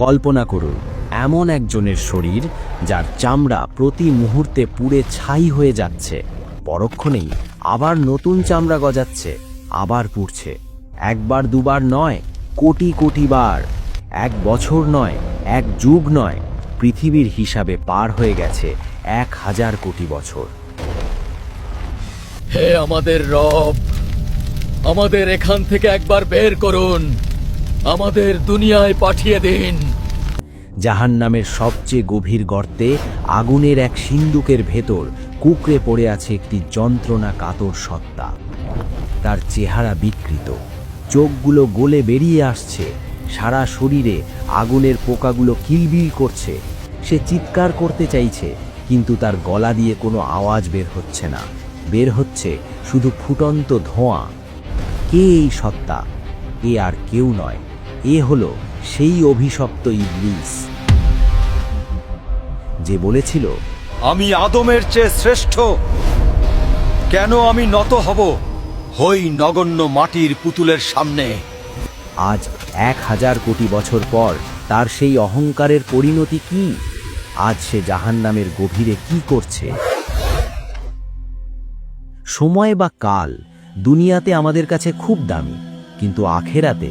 কল্পনা করুন, এমন একজনের শরীর যার চামড়া প্রতি মুহূর্তে পুড়ে ছাই হয়ে যাচ্ছে, পরক্ষণেই আবার নতুন চামড়া গজাচ্ছে, আবার পুড়ছে। একবার দুবার নয়, কোটি কোটি বার। 1 বছর নয়, 1 যুগ নয়, পৃথিবীর হিসাবে পার হয়ে গেছে 1000 কোটি বছর। হে আমাদের রব, আমাদের এখান থেকে একবার বের করুন, আমাদের দুনিয়ায় পাঠিয়ে দিন। জাহান্নামের সবচেয়ে গভীর গর্তে আগুনের এক সিন্দুকের ভেতর কুঁকড়ে পড়ে আছে একটি যন্ত্রণা কাতর সত্তা। তার চেহারা বিকৃত, চোখগুলো গলে বেরিয়ে আসছে, সারা শরীরে আগুনের পোকাগুলো কিলবিল করছে। সে চিৎকার করতে চাইছে, কিন্তু তার গলা দিয়ে কোনো আওয়াজ বের হচ্ছে না। বের হচ্ছে শুধু ফুটন্ত ধোঁয়া। কে এই সত্তা? এ আর কেউ নয়, এ হলো সেই অভিশপ্ত ইবলিস, যে বলেছিল, আমি আদমের চেয়ে শ্রেষ্ঠ। কেন আমি নত হব হই নগণ্য মাটির পুতুলের সামনে? আজ 1000 কোটি বছর পর তার সেই অহংকারের পরিণতি কি? আজ সে জাহান্নামের গভীরে কি করছে? সময় বা কাল দুনিয়াতে আমাদের কাছে খুব দামি, কিন্তু আখেরাতে